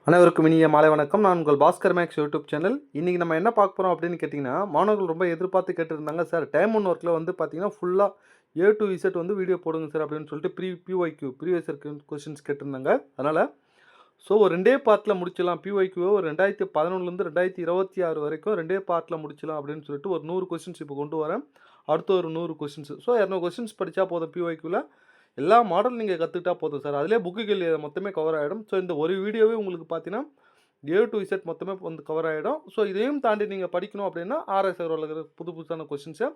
அனைவருக்கும் இனிய மாலை வணக்கம். நான் உங்கள் பாஸ்கர் மேக்ஸ் யூடியூப் சேனல். இன்றைக்கி நம்ம என்ன பார்க்க போகிறோம் அப்படின்னு கேட்டிங்கன்னா, மாணவர்கள் ரொம்ப எதிர்பார்த்து கேட்டுருந்தாங்க. சார் டைம் ஒன் ஒர்க்கில் வந்து பார்த்தீங்கன்னா ஃபுல்லாக ஏ டு இசட் வந்து வீடியோ போடுங்க சார் அப்படின்னு சொல்லிட்டு பிஒய்க்யூ ப்ரீவியஸ் இயர் கொஸ்டின்ஸ் கேட்டிருந்தாங்க. அதனால் ஒரு ரெண்டே பார்ட்டில் முடிச்சிடலாம். பிஒய்க்யூவை ஒரு 2011லேருந்து 2026 வரைக்கும் ரெண்டே பார்ட்டில் முடிச்சிடலாம் அப்படின்னு சொல்லிட்டு ஒரு 100 கொஸ்டின்ஸ் இப்போ கொண்டு வரேன். அடுத்த ஒரு 100 கொஸ்டின்ஸ். 200 கொஸ்டின்ஸ் படித்தா போதும். பிஒய்க்யூவில் எல்லா மாடல் நீங்கள் கற்றுக்கிட்டா போதும் சார். அதிலே புக்குகள் மொத்தமே கவர் ஆகிடும். இந்த ஒரு வீடியோவே உங்களுக்கு பார்த்தீங்கன்னா ஏ டு இசட் மொத்தமே வந்து கவர் ஆகிடும். இதையும் தாண்டி நீங்கள் படிக்கணும் அப்படின்னா ஆர்எஸ் இருக்கிற புதுசான கொஸ்டின்ஸை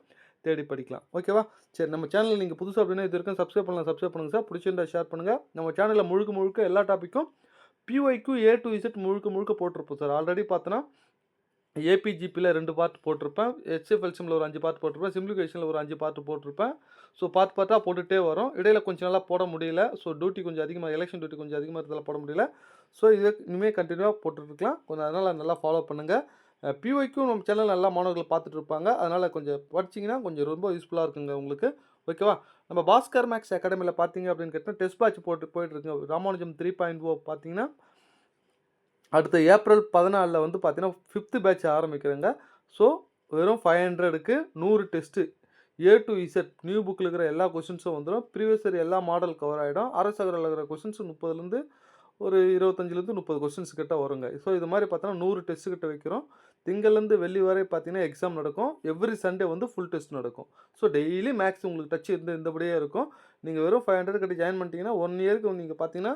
தேடி படிக்கலாம். ஓகேவா? சரி, நம்ம சேனலில் நீங்கள் புதுசாக அப்படின்னா இது வரைக்கும் சப்ஸ்கிரைப் பண்ணுங்கள் சார். பிடிச்சிருந்தா ஷேர் பண்ணுங்கள். நம்ம சேனலில் முழுக்க எல்லா டாப்பிக்கும் பிஒய்க்கு ஏ டு இசட் முழுக்க போட்டிருப்போம் சார். ஆல்ரெடி பார்த்தோன்னா ஏபிஜிபியில் 2 பார்ட் போட்டிருப்பேன். ஹெச்எஃப்எல்சிஎம்மில் ஒரு 5 பார்ட் போட்டிருப்பேன். சிம்பிளிஃபிகேஷனில் ஒரு 5 பார்ட் போட்டிருப்பேன். பார்ட்டாக போட்டுகிட்டே வரும். இடையில கொஞ்சம் நாளாக போட முடியல. டியூட்டி கொஞ்சம் அதிகமாக, எலெக்ஷன் டியூட்டி கொஞ்சம் அதிகமாக இருக்கிறதால போட முடியல. இது இனிமேல் கண்டினியூவாக போட்டுருக்கலாம். கொஞ்சம் அதனால் நல்லா ஃபாலோ பண்ணுங்கள். பிஒய்க்கும் நம்ம சேனல் நல்லா மாணவர்கள் பார்த்துட்டு இருப்பாங்க. அதனால் கொஞ்சம் படிச்சிங்கன்னா கொஞ்சம் ரொம்ப யூஸ்ஃபுல்லாக இருக்குங்க உங்களுக்கு. ஓகேவா? நம்ம பாஸ்கர் மேக்ஸ் அகாடமியில் பார்த்தீங்க அப்படின்னு கேட்டால் டெஸ்ட் பேட்ச் போயிட்டுருக்குங்க. ராமானுஜம் 3.0 பார்த்தீங்கன்னா அடுத்த ஏப்ரல் 14 வந்து பார்த்தீங்கன்னா 5th பேட்ச் ஆரம்பிக்கிறேங்க. வெறும் 500க்கு 100 test A to Z new புக்கில் இருக்கிற எல்லா கொஸ்டின்ஸும் வந்துடும். ப்ரீவியஸ் இயர் எல்லா மாடல் கவர் ஆகிடும். அரசகரில் இருக்கிற கொஸ்டின்ஸ் 30லேருந்து ஒரு 25லேருந்து 30 கொஸ்டின்ஸ் கிட்ட வருங்க. இது மாதிரி பார்த்தோன்னா 100 டெஸ்ட்டு கிட்ட வைக்கிறோம். திங்கள்லேருந்து வெள்ளி வரை பார்த்தீங்கன்னா எக்ஸாம் நடக்கும். எவ்ரி சண்டே வந்து ஃபுல் டெஸ்ட் நடக்கும். டெய்லி மேக்ஸ் உங்களுக்கு டச் இருந்தபடியே இருக்கும். நீங்கள் வெறும் 500 கிட்ட ஜாயின் பண்ணிட்டீங்கன்னா 1 இயருக்கு நீங்கள் பார்த்தீங்கன்னா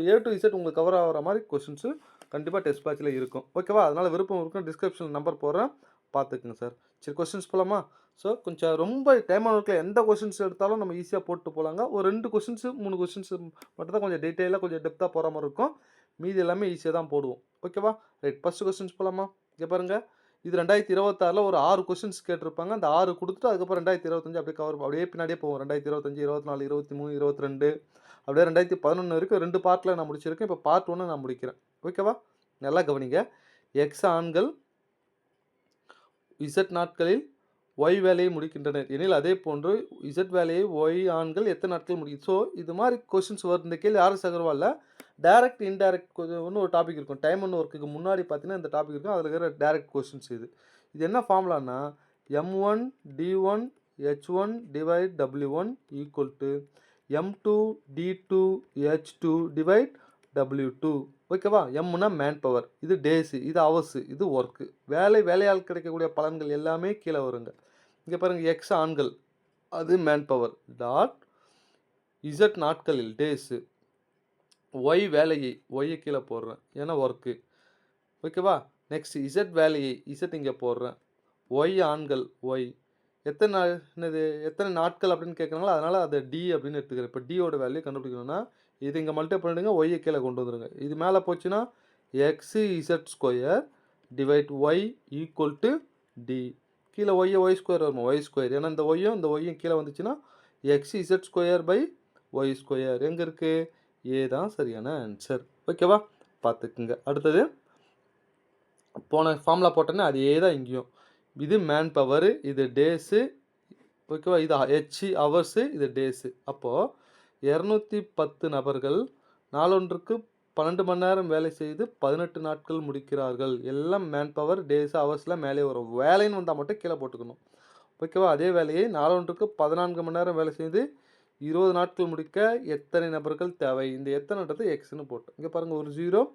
ஏ டு இசட் உங்களுக்கு கவர் ஆகிற மாதிரி கொஸ்டின்ஸு கண்டிப்பாக டெஸ்ட் பேட்சில் இருக்கும். ஓகேவா? அதனால் விருப்பம் இருக்கும். டிஸ்கிரிப்ஷனில் நம்பர் போடுறேன், பார்த்துக்குங்க சார். சரி, கொஸ்டின்ஸ் போகலாமா? கொஞ்சம் ரொம்ப டைம் ஒர்க்கில் எந்த கொஸ்டின்ஸ் எடுத்தாலும் நம்ம ஈஸியாக போட்டு போகலாங்க. ஒரு 2 கொஸ்டின்ஸு 3 கொஸ்டின்ஸு மட்டும் தான் கொஞ்சம் டீட்டெயிலாக கொஞ்சம் டெப்த்தாக போகிற மாதிரி இருக்கும். மீதி எல்லாமே ஈஸியாக தான் போடுவோம். ஓகேவா? ரைட், ஃபஸ்ட்டு கொஸ்டின்ஸ் போகலாமா? இங்கே பாருங்கள், இது 2026 ஒரு 6 கொஸ்டின்ஸ் கேட்டிருப்பாங்க. அந்த 6 கொடுத்துட்டு அதுக்கப்புறம் 2025 அப்படியே பின்னாடியே போவோம். 2025, 24, 23, 22 அப்படியே 2011 வரைக்கும் 2 பார்ட்டில் நான் முடிச்சிருக்கேன். இப்போ பார்ட் 1 நான் முடிக்கிறேன். ஓகேவா? நல்லா கவனிங்க. எக்ஸ் ஆண்கள் இசட் நாட்களில் ஒய் வேலையை முடிக்கின்றனர் எனில் அதே போன்று இசட் வேலையை ஒய் ஆண்கள் எத்தனை நாட்கள் முடிக்கும். இது மாதிரி கொஸ்டின்ஸ் வரும். இந்த கேள்வி ஆர்எஸ் அகர்வாலில் டைரக்ட் இன்டைரக்ட் ஒன்று ஒரு டாபிக் இருக்கும். டைம் ஒன்று ஒர்க்குக்கு முன்னாடி பார்த்தீங்கன்னா இந்த டாபிக் இருக்கும். அதில் இருக்கிற டைரக்ட் கொஸ்டின்ஸ் இது என்ன ஃபார்முலானா M1 D1 H1 divide W1 equal to M2 D2 H2 divide W2. ஓகேவா? எம்னா மேன் பவர், இது டேஸு, இது ஹவர்ஸு, இது ஒர்க்கு. வேலையால் கிடைக்கக்கூடிய பலன்கள் எல்லாமே கீழே வருங்க. இங்கே பாருங்கள், எக்ஸ் ஆண்கள் அது மேன் பவர் டாட் இசட் நாட்களில் டேஸு, ஒய் வேலையை ஒய்யை கீழே போடுறேன் ஏன்னா ஒர்க்கு. ஓகேவா? நெக்ஸ்ட் இசட் வேலையை இசட் இங்கே போடுறேன். ஒய் ஆண்கள் ஒய் எத்தனை நாட்கள் அப்படின்னு கேட்குறாங்களோ அதனால் அதை டி அப்படின்னு எடுத்துக்கிறேன். இப்போ டியோட வேல்யூ கண்டுபிடிக்கணும்னா இது இங்கே மல்டிப்ளை பண்ணிடுங்க, ஒய்யை கீழே கொண்டு வந்துடுங்க. இது மேலே போச்சுன்னா x z square divide y equal to t. கீழே ஒய் ஸ்கொயர் வருமா? Y square. ஏன்னா இந்த ஒய்யும் கீழே வந்துச்சுன்னா x z square by y square. எங்கே இருக்குது? ஏ தான் சரியான ஆன்சர். ஓகேவா? பார்த்துக்குங்க. அடுத்தது போன ஃபார்முலா போட்டோன்னே அதே தான் இங்கேயும். இது மேன் பவரு, இது டேஸு. ஓகேவா? இது ஹெச் ஹவர்ஸு, இது டேஸு. அப்போது 210 நபர்கள் நாளொன்றுக்கு 12 மணி நேரம் வேலை செய்து 18 நாட்கள் முடிக்கிறார்கள். எல்லாம் மேன் பவர், டேஸ், ஹவர்ஸில் மேலே வரும். வேலைன்னு வந்தால் மட்டும் கீழே போட்டுக்கணும். ஓகேவா? அதே வேலையை நாளொன்றுக்கு 14 மணி நேரம் வேலை செய்து 20 நாட்கள் முடிக்க எத்தனை நபர்கள் தேவை? இந்த எத்தனைன்றது எக்ஸ்ன்னு போட்டோம். இங்கே பாருங்கள், ஒரு 0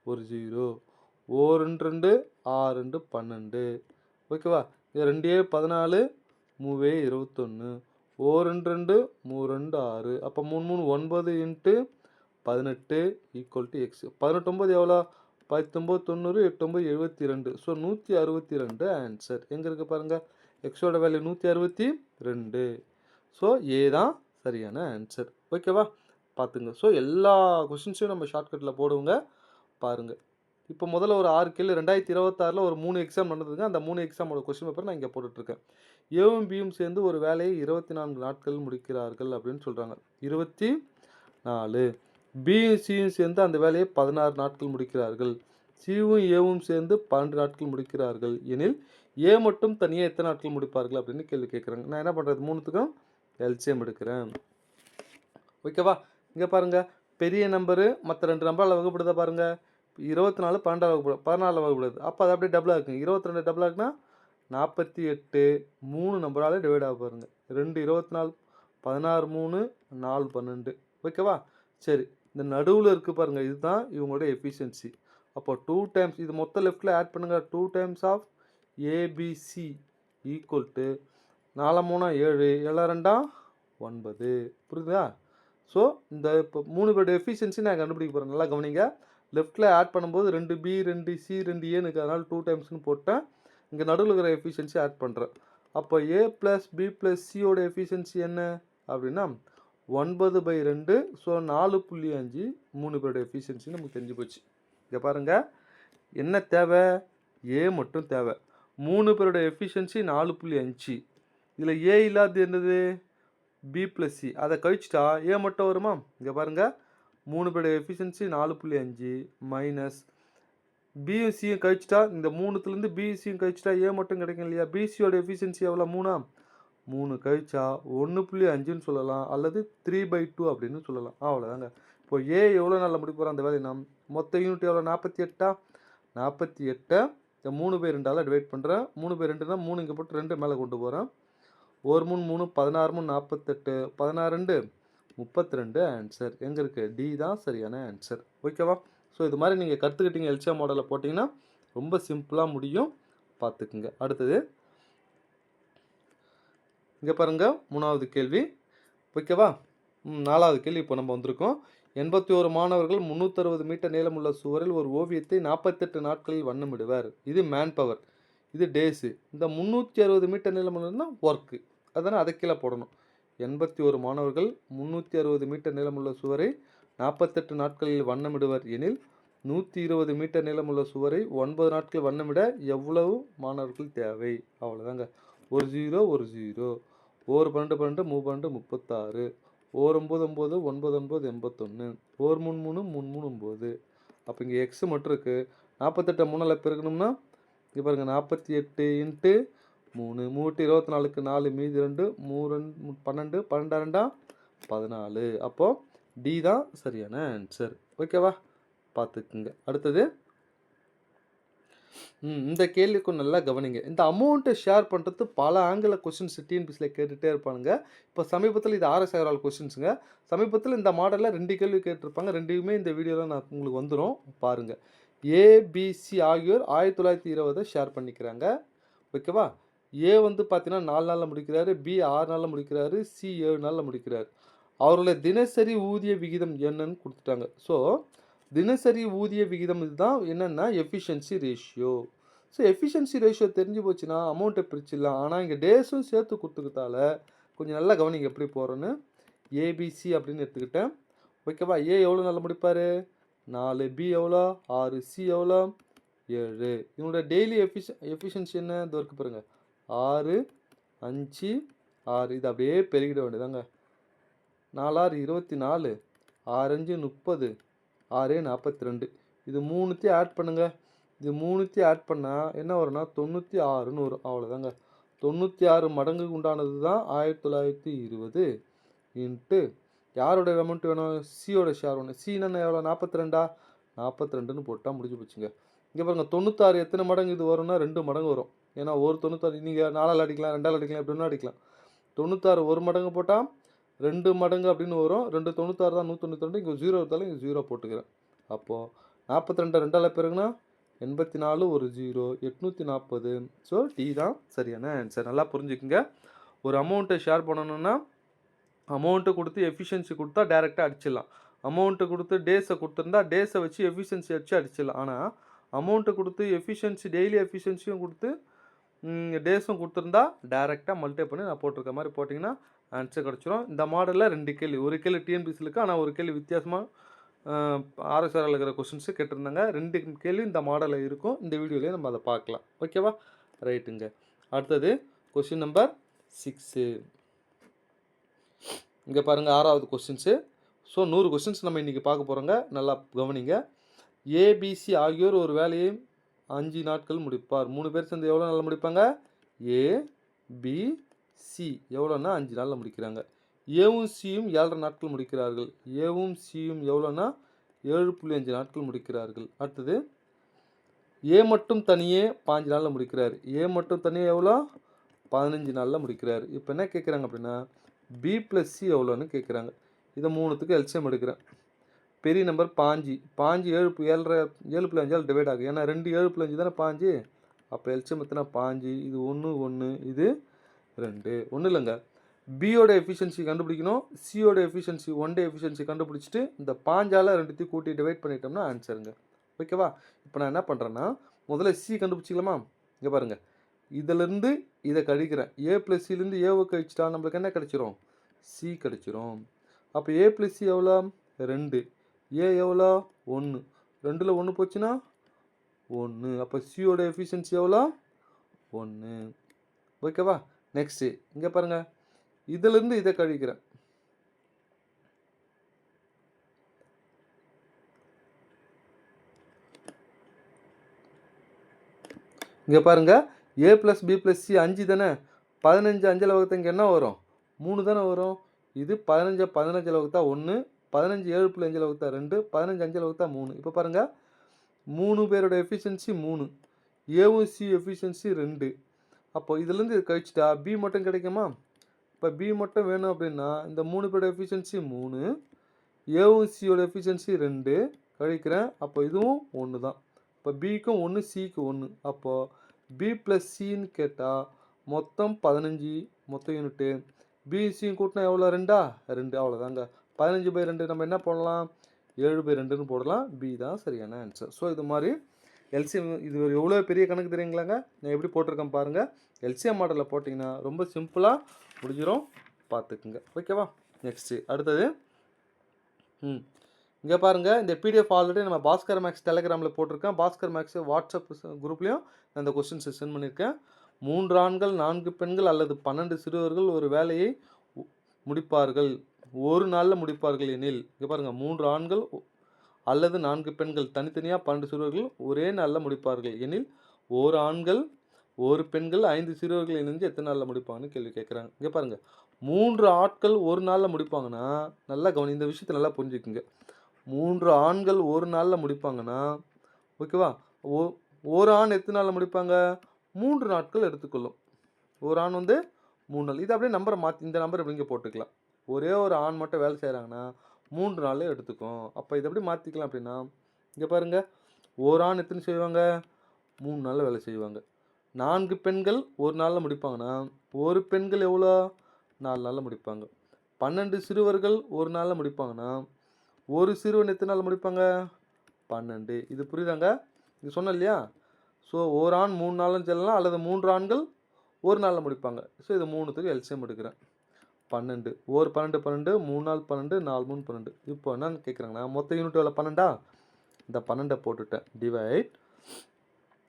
2 2 6 2 12. ஓகேவா? இது 2 14 3 21 2 2 3 2 6. அப்போ 3 3 9 இன்ட்டு 18 ஈக்குவல் டு எக்ஸ். 18 9 எவ்வளோ? 19 90 8 9 72. 162 ஆன்சர். எங்கே இருக்குது பாருங்கள், எக்ஸோட வேல்யூ 162. ஏ தான் சரியான ஆன்சர். ஓகேவா? பார்த்துங்க. எல்லா கொஷின்ஸையும் நம்ம ஷார்ட்கட்டில் போடுவோங்க, பாருங்கள். இப்போ முதல்ல ஒரு 6 கேள்வி 2026 ஒரு 3 எக்ஸாம் நடந்ததுங்க. அந்த 3 எக்ஸாமோட கொஸ்டின் பேப்பர் நான் இங்கே போட்டுட்ருக்கேன். ஏவும் பியும் சேர்ந்து ஒரு வேலையை 24 நாட்கள் முடிக்கிறார்கள் அப்படின்னு சொல்கிறாங்க. 24. பியும் சியும் சேர்ந்து அந்த வேலையை 16 நாட்கள் முடிக்கிறார்கள். சியும் ஏவும் சேர்ந்து 12 நாட்கள் முடிக்கிறார்கள் எனில் ஏ மட்டும் தனியாக எத்தனை நாட்கள் முடிப்பார்கள் அப்படின்னு கேள்வி கேட்குறாங்க. நான் என்ன பண்ணுறது, 3த்துக்கும் எல்சிஎம் எடுக்கிறேன். ஓகேவா? இங்கே பாருங்கள், பெரிய நம்பரு மற்ற 2 நம்பரால் வகுப்படுதா பாருங்கள். 24 12 வகுப்பு 14 வகுப்படுது. அப்போ அது அப்படியே டபுளாக இருக்குங்க. 22 டபுளாக இருக்குன்னா 48 3 நம்பரால் டிவைட் ஆக பாருங்க. 2 24 16 3 4 12 ஓகேவா? சரி, இந்த நடுவில் இருக்குது பாருங்கள், இதுதான் இவங்களோட எஃபிஷியன்சி. அப்போ 2 டைம்ஸ் இது மொத்த லெஃப்டில் ஆட் பண்ணுங்கள். 2 times of ABC equal to 4 3 7 7 2 9 புரியுதா? ஸோ இந்த இப்போ 3 பேரோட எஃபிஷியன்சி நான் கண்டுபிடிக்க போகிறேன். நல்லா கவனிங்க. லெஃப்ட்டில் ஆட் பண்ணும்போது 2B 2C 2Aன்னு அதனால் 2 டைம்ஸ்னு போட்டேன். இங்கே நடுவில் இருக்கிற எஃபிஷியன்சி ஆட் பண்ணுறேன். அப்போ A + B + Cயோட எஃபிஷியன்சி என்ன அப்படின்னா 9/2. ஸோ 4.5 3 பேரோட எஃபிஷியன்சி நமக்கு தெரிஞ்சு போச்சு. இங்கே பாருங்கள், என்ன தேவை? A மட்டும் தேவை. 3 பேரோட எஃபிஷியன்சி 4.5. இதில் A இல்லாதது என்னது? B + C. அதை கழிச்சிட்டா A மட்டும் வருமா? இங்கே பாருங்கள், 3 பேரோட எஃபிஷியன்சி 4.5 மைனஸ் பியும் சியும் கழிச்சிட்டா இந்த 3த்துலேருந்து பிசியும் கழிச்சிட்டா A மட்டும் கிடைக்கும் இல்லையா? பிசியோட எஃபிஷியன்சி எவ்வளோ? 3 கழிச்சா 1.5ன்னு சொல்லலாம், அல்லது 3/2 அப்படின்னு சொல்லலாம். அவ்வளோதாங்க. இப்போ A எவ்வளோ நாளில் முடிப்போம் அந்த வேலையை? நாம் மொத்த யூனிட் எவ்வளோ? 48. 48 இந்த 3/2ஆல் டிவைட் பண்ணுறேன். 3/2னா 3 இங்கே போட்டு 2 மேலே கொண்டு போகிறேன். 1 3 3 16 3 48 16 32 ஆன்சர் எங்கே இருக்குது? டி தான் சரியான ஆன்சர். ஓகேவா? ஸோ இது மாதிரி நீங்கள் கற்றுக்கிட்டீங்க. எல்சிஎம் மாடலில் போட்டிங்கன்னா ரொம்ப சிம்பிளாக முடியும். பார்த்துக்குங்க. அடுத்தது இங்கே பாருங்கள், 3வது கேள்வி. ஓகேவா? 4வது கேள்வி இப்போ நம்ம வந்திருக்கோம். 81 மாணவர்கள் 360 மீட்டர் நீளமுள்ள சுவரில் ஒரு ஓவியத்தை 48 நாட்களில் வண்ணமிடுவர். இது மேன் பவர், இது டேஸு. இந்த 360 மீட்டர் நீளமுள்ளதுன்னா ஒர்க்கு, அதனால் அதை கீழே போடணும். 81 மாணவர்கள் 360 மீட்டர் நீளமுள்ள சுவரை 48 நாட்களில் வண்ணமிடுவர் எனில் 120 மீட்டர் நீளமுள்ள சுவரை 9 நாட்கள் வண்ணமிட எவ்வளவு மாணவர்கள் தேவை? அவ்வளோதாங்க. ஒரு 0 ஒரு 0. 1 12 12 3 36. 1 9 9 9 9 81. 1 3 3 3 3 9. அப்போ இங்கே எக்ஸ் மட்டும் இருக்குது. 48 3ஆல் பெருக்கணும்னா இங்கே பாருங்கள், 48 இன்ட்டு 3 3 24க்கு 4 மீதி 2 3 12 12 14. அப்போது டி தான் சரியான ஆன்சர். ஓகேவா? பார்த்துக்குங்க. அடுத்தது இந்த கேள்விக்கும் நல்லா கவனிங்க. இந்த அமௌண்ட்டை ஷேர் பண்ணுறது பல ஆங்கில கொஸ்டின்ஸ் டிஎன்பிசியில் கேட்டுகிட்டே இருப்பானுங்க. இப்போ சமீபத்தில் இது RS அகர்வால் கொஸ்டின்ஸுங்க. சமீபத்தில் இந்த மாடலில் 2 கேள்வி கேட்டிருப்பாங்க. 2மே இந்த வீடியோவில் நான் உங்களுக்கு வந்துடும் பாருங்கள். ஏபிசி ஆகியோர் 1920 ஷேர் பண்ணிக்கிறாங்க. ஓகேவா? ஏ வந்து பார்த்தீங்கன்னா 4 நாளில் முடிக்கிறாரு, பி 6 நாளில் முடிக்கிறாரு, சி 7 நாளில் முடிக்கிறாரு. அவர்களுடைய தினசரி ஊதிய விகிதம் என்னன்னு கொடுத்துட்டாங்க. ஸோ தினசரி ஊதிய விகிதம் இதுதான் என்னென்னா efficiency ratio. So efficiency ratio தெரிஞ்சு போச்சுன்னா அமௌண்ட்டை பிரிச்சிடலாம். ஆனால் இங்கே டேஸும் சேர்த்து கொடுத்துக்கிட்டால கொஞ்சம் நல்லா கவனிங்க எப்படி போகிறோன்னு. ஏபிசி அப்படின்னு எடுத்துக்கிட்டேன். ஓகேவா? ஏ எவ்வளோ நாளில் முடிப்பார்? 4. பி எவ்வளோ? 6. சி எவ்வளோ? 7. இவங்களோட டெய்லி எஃபிஷியன்சி என்ன? இது வரைக்கும் பாருங்கள், 6 5 6. இது அப்படியே பெருகிட வேண்டியதாங்க. 4 6 24, 6 5 30, 6 42. இது 3த்தையும் ஆட் பண்ணுங்கள். இது 3த்தையும் ஆட் பண்ணால் என்ன வரும்னா 96ன்னு வரும். அவ்வளோதாங்க. 96 மடங்குக்கு உண்டானது தான் 1920 இன்ட்டு யாரோட அமௌண்ட் வேணும்? சியோட ஷேர் வேணும். சின்னு எவ்வளோ? 42. 42ன்னு போட்டால் முடிஞ்சு போச்சுங்க. இங்கே பாருங்கள், 96 எத்தனை மடங்கு இது வரும்னா 2 மடங்கு வரும். ஏன்னா ஒரு 96 நீங்கள் 4ஆல் அடிக்கலாம், 2ஆல் அடிக்கலாம், எப்படின்னா அடிக்கலாம். 96 1 மடங்கு போட்டால் 2 மடங்கு அப்படின்னு வரும். 2 96 தான் 192. இங்கே 0 இருந்தாலும் இங்கே 0 போட்டுக்கிறேன். அப்போது 42 2ஆல் பெருகுனா 84 ஒரு 0 840. ஸோ டி தான் சரியான ஆன்சர். நல்லா புரிஞ்சுக்குங்க. ஒரு அமௌண்ட்டை ஷேர் பண்ணணுன்னா அமௌண்ட்டை கொடுத்து எஃபிஷியன்சி கொடுத்தா டேரெக்டாக அடிச்சிடலாம். அமௌண்ட்டை கொடுத்து டேஸை கொடுத்துருந்தா டேஸை வச்சு எஃபிஷியன்சி வச்சு அடிச்சிடலாம். ஆனால் அமௌண்ட்டை கொடுத்து எஃபிஷியன்சி டெய்லி எஃபிஷியன்சியும் கொடுத்து டேஸும் கொடுத்துருந்தா டேரெக்டாக மல்டிப்ளை பண்ணி நான் போட்டிருக்க மாதிரி போட்டிங்கன்னா ஆன்சர் கிடச்சிரும். இந்த மாடலில் 2 கேள்வி, ஒரு கேள்வி டிஎன்பிசியில் இருக்குது, ஆனால் ஒரு கேள்வி வித்தியாசமாக RSRL இருக்கிற கொஸ்டின்ஸு கேட்டிருந்தாங்க. 2 கேள்வி இந்த மாடலில் இருக்கும். இந்த வீடியோலேயே நம்ம அதை பார்க்கலாம். ஓகேவா? ரைட்டுங்க. அடுத்தது கொஸ்டின் நம்பர் 6. இங்கே பாருங்கள், 6வது கொஸ்டின்ஸு. ஸோ 100 கொஸ்டின்ஸ் நம்ம இன்றைக்கி பார்க்க போகிறோங்க. நல்லா கவனிங்க. ஏபிசி ஆகியோர் ஒரு வேலையை 5 நாட்கள் முடிப்பார். 3 பேர் சேர்ந்து எவ்வளோ நாளில் முடிப்பாங்க? ஏ பி சி எவ்வளோன்னா 5 நாளில் முடிக்கிறாங்க. ஏவும் சியும் 7.5 நாட்கள் முடிக்கிறார்கள். ஏவும் சியும் எவ்வளோன்னா 7.5 நாட்கள் முடிக்கிறார்கள். அடுத்தது ஏ மட்டும் தனியே 5 நாளில் முடிக்கிறார். ஏ மட்டும் தனியே எவ்வளோ? 15 நாளில் முடிக்கிறார். இப்போ என்ன கேட்குறாங்க அப்படின்னா பி ப்ளஸ் சி எவ்வளோன்னு கேட்குறாங்க. இதை 3த்துக்கு எல்சிஎம் எடுக்கிறேன். பெரிய நம்பர் 5 5 7.5 டிவைட் ஆகும். ஏன்னா 2 7.5 தானே 5. அப்போ எல்சிஎம் எத்தனை? 5. இது 1 1 இது 2. ஒன்றும் இல்லைங்க. பியோட எஃபிஷியன்சி கண்டுபிடிக்கணும். சியோட எஃபிஷியன்சி 1 டே எஃபிஷியன்சி கண்டுபிடிச்சிட்டு இந்த 5ஆல் 2த்தையும் கூட்டி டிவைட் பண்ணிட்டோம்னா ஆன்சருங்க. ஓகேவா? இப்போ நான் என்ன பண்ணுறேன்னா முதல்ல சி கண்டுபிடிச்சிக்கலாமா? இங்கே பாருங்கள், இதிலேருந்து இதை கழிக்கிறேன். ஏ ப்ளஸ் சிலேருந்து ஏவை கழிச்சிட்டா நம்மளுக்கு என்ன கிடச்சிரும்? சி கிடச்சிரும். அப்போ ஏ ப்ளஸ் சி எவ்வளோ? 2. ஏ எவ்வளோ? 1. 2ல் 1 போச்சுன்னா 1. அப்போ சியோட எஃபிஷியன்சி எவ்வளோ? 1. ஓகேவா? நெக்ஸ்ட்டு இங்கே பாருங்கள், இதிலேருந்து இதை கழிக்கிறேன். இங்கே பாருங்கள், ஏ ப்ளஸ் பி ப்ளஸ் சி 5 தானே. 15 5 வகுத்தா இங்கே என்ன வரும்? 3 தானே வரும். இது 15 15 வகுத்தா 1, 15 7.5 வகுத்தா 2, 15 5 வகுத்தா 3. இப்போ பாருங்கள், 3 பேரோட எஃபிஷியன்சி 3, ஏவும் சி எஃபிஷியன்சி 2. அப்போ இதுலேருந்து இது கழிச்சிட்டா பி மட்டும் கிடைக்குமா? இப்போ பி மட்டும் வேணும் அப்படின்னா இந்த 3 பேரோட எஃபிஷியன்சி 3, ஏவும் சியோட எஃபிஷியன்சி 2 கழிக்கிறேன். அப்போ இதுவும் 1 தான். இப்போ பிக்கும் 1 சிக்கு 1. அப்போது பி ப்ளஸ் சின்னு கேட்டால் மொத்தம் 15 மொத்தம் யூனிட்டு. பிசியும் கூட்டினா எவ்வளோ? 2ஆ? 2. அவ்வளோதாங்க. 15/2 நம்ம என்ன போடலாம்? 7/2ன்னு போடலாம். பி தான் சரியான ஆன்சர். ஸோ இது மாதிரி எல்சிஎம் இது எவ்வளோ பெரிய கணக்கு தெரியுங்களாங்க. நான் எப்படி போட்டிருக்கேன் பாருங்கள். எல்சிஎம் மாடலில் போட்டிங்கன்னா ரொம்ப சிம்பிளாக முடிஞ்சிடும், பார்த்துக்குங்க. ஓகேவா? நெக்ஸ்ட்டு அடுத்தது இங்கே பாருங்கள், இந்த பிடிஎஃப் ஆல்ரெடி நம்ம பாஸ்கர் மேக்ஸ் டெலகிராமில் போட்டிருக்கேன். பாஸ்கர் மேக்ஸ் வாட்ஸ்அப் குரூப்லேயும் நான் இந்த கொஸ்டின்ஸை சென்ட் பண்ணியிருக்கேன். 3 ஆண்கள் 4 பெண்கள் அல்லது 12 சிறுவர்கள் ஒரு வேலையை முடிப்பார்கள், ஒரு நாளில் முடிப்பார்கள் எனில், இங்கே பாருங்கள், 3 ஆண்கள் அல்லது 4 பெண்கள் தனித்தனியாக 12 சிறுவர்கள் ஒரே நாளில் முடிப்பார்கள் எனில், ஒரு ஆண்கள் ஒரு பெண்கள் 5 சிறுவர்கள் இணைஞ்சு எத்தனை நாளில் முடிப்பாங்கன்னு கேள்வி கேட்குறாங்க. இங்கே பாருங்கள், 3 ஆட்கள் ஒரு நாளில் முடிப்பாங்கன்னா, நல்லா கவனி, இந்த விஷயத்தை நல்லா புரிஞ்சுக்குங்க. 3 ஆண்கள் ஒரு நாளில் முடிப்பாங்கன்னா, ஓகேவா, ஒரு ஆண் எத்தனை நாளில் முடிப்பாங்க? 3 நாட்கள் எடுத்துக்கொள்ளும். ஒரு ஆண் 3 நாள். இது அப்படியே நம்பரை மாற்றி இந்த நம்பர் எப்படிங்க போட்டுக்கலாம். ஒரே ஒரு ஆண் மட்டும் வேலை செய்கிறாங்கன்னா 3 நாளில் எடுத்துக்கும். அப்போ இதை எப்படி மாற்றிக்கலாம் அப்படின்னா, இங்கே பாருங்கள், ஒரு ஆண் எத்தனை செய்வாங்க? 3 நாளில் வேலை செய்வாங்க. 4 பெண்கள் ஒரு நாளில் முடிப்பாங்கன்னா, ஒரு பெண்கள் எவ்வளோ? 4 நாளில் முடிப்பாங்க. 12 சிறுவர்கள் ஒரு நாளில் முடிப்பாங்கன்னா, ஒரு சிறுவன் எத்தனை நாளில் முடிப்பாங்க? 12. இது புரியுதாங்க? இது சொன்னேன் இல்லையா? ஸோ ஒரு ஆண் 3 நாளும் சொல்லலாம், அல்லது 3 ஆண்கள் ஒரு நாளில் முடிப்பாங்க. ஸோ இது 3த்துக்கு எல்சிஎம் எடுக்கிறேன். 12 ஒரு 12 12, 3 நாள் 12, 4 3 12. இப்போ என்னன்னு கேட்குறாங்கன்னா, மொத்த யூனிட் எவ்வளோ? 12ஆ? இந்த 12 போட்டுட்டேன். டிவைட்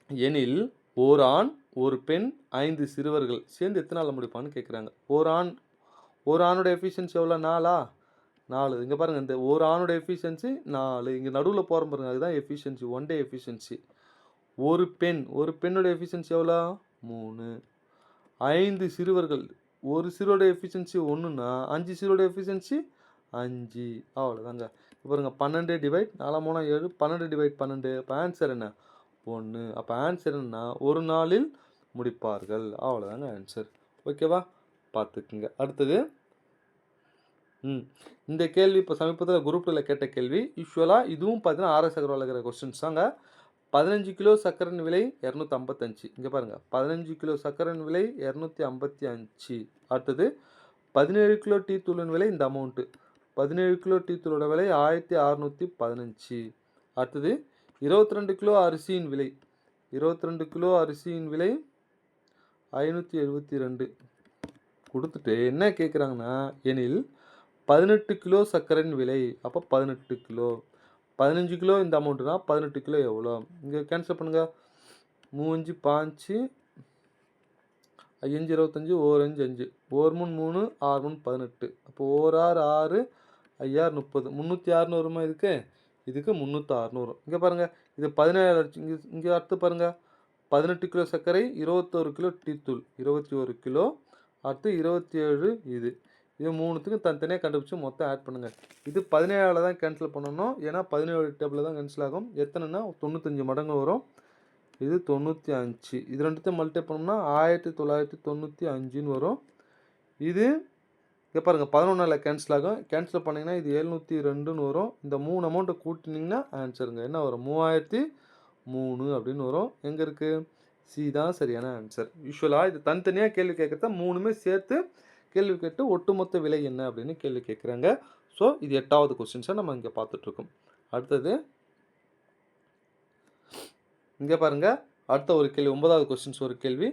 எனில் ஒரு ஆண் ஒரு பெண் 5 சிறுவர்கள் சேர்ந்து எத்தனை நாளில் முடிப்பான்னு கேட்குறாங்க. ஒரு ஆணோட எஃபிஷியன்சி எவ்வளோ? 4ஆ? 4. இங்கே பாருங்கள், இந்த ஒரு ஆணோட எஃபிஷியன்சி 4. இங்கே நடுவில் போகிற பாருங்கள், அதுதான் எஃபிஷியன்சி, 1 டே எஃபிஷியன்சி. ஒரு பெண்ணோட எஃபிஷியன்சி எவ்வளோ? 3. 5 சிறுவர்கள், ஒரு சிறுவோட எஃபிஷியன்சி 1ன்னா 5 சிறுவோட எஃபிஷியன்சி 5. அவ்வளோதாங்க. இப்போ பாருங்கள், 12 டிவைட் 4 3 7, 12 டிவைட் 12. அப்போ ஆன்சர் என்ன? 1. அப்போ ஆன்சர் என்னன்னா ஒரு நாளில் முடிப்பார்கள். அவ்வளோதாங்க ஆன்சர். ஓகேவா? பார்த்துக்குங்க. அடுத்தது இந்த கேள்வி இப்போ சமீபத்தில் குரூப்பில் கேட்ட கேள்வி. யூஸ்வலாக இதுவும் பார்த்தீங்கன்னா ஆர்எஸ் அகர்வால் கொஸ்டின்ஸ் தாங்க. 15 கிலோ சர்க்கரையின் விலை 255. இங்கே பாருங்கள், 15 கிலோ சர்க்கரையின் விலை 255. அடுத்தது 17 கிலோ டீ தூளின் விலை இந்த அமௌண்ட்டு. 17 கிலோ டீ தூளோட விலை 1615. அடுத்தது 22 கிலோ அரிசியின் விலை. 22 கிலோ அரிசியின் விலை 572. கொடுத்துட்டு என்ன கேட்குறாங்கன்னா, எனில் 18 கிலோ சர்க்கரையின் விலை. அப்போ 18 கிலோ. 15 கிலோ இந்த அமௌண்ட்டுனா 18 கிலோ எவ்வளோ? இங்கே கேன்சல் பண்ணுங்கள். 3 5 5 25, 1 5 5, 1 3 6 18. அப்போ 1 6 6, 5 30. 306 வருமா? இதுக்கு 306 வரும். இங்கே பாருங்கள், இது 17. இங்கே அடுத்து பாருங்கள், 18 கிலோ சர்க்கரை, 21 கிலோ டீத்தூள், 21 கிலோ. அடுத்து 27. இது 3த்துக்கும் தனித்தனியாக கண்டுபிடிச்சி மொத்தம் ஆட் பண்ணுங்கள். இது 17ஆல் தான் கேன்சல் பண்ணணும். ஏன்னா 17 டேபிளில் தான் கேன்சல் ஆகும். எத்தனைன்னா 95 மடங்கு வரும். இது 95. இது ரெண்டுத்தையும் மல்டிப்ளை பண்ணோம்னா 1995ன்னு வரும். இது இங்கே பாருங்கள் 11ஆல் கேன்சல் ஆகும். கேன்சல் பண்ணிங்கன்னா இது 702ன்னு வரும். இந்த 3 அமௌண்ட்டை கூட்டினீங்கன்னா ஆன்சருங்க என்ன வரும்? 3003 அப்படின்னு வரும். எங்கே இருக்குது? சி தான் சரியான ஆன்சர். யூஸ்வலாக இது தனித்தனியாக கேள்வி கேட்குறத 3மே சேர்த்து கேள்வி கேட்டு ஒட்டுமொத்த விலை என்ன அப்படின்னு கேள்வி கேட்குறாங்க. ஸோ இது 8வது கொஸ்டின்ஸை நம்ம இங்கே பார்த்துட்ருக்கோம். அடுத்தது இங்கே பாருங்கள், அடுத்த ஒரு கேள்வி 9வது கொஸ்டின்ஸ் ஒரு கேள்வி.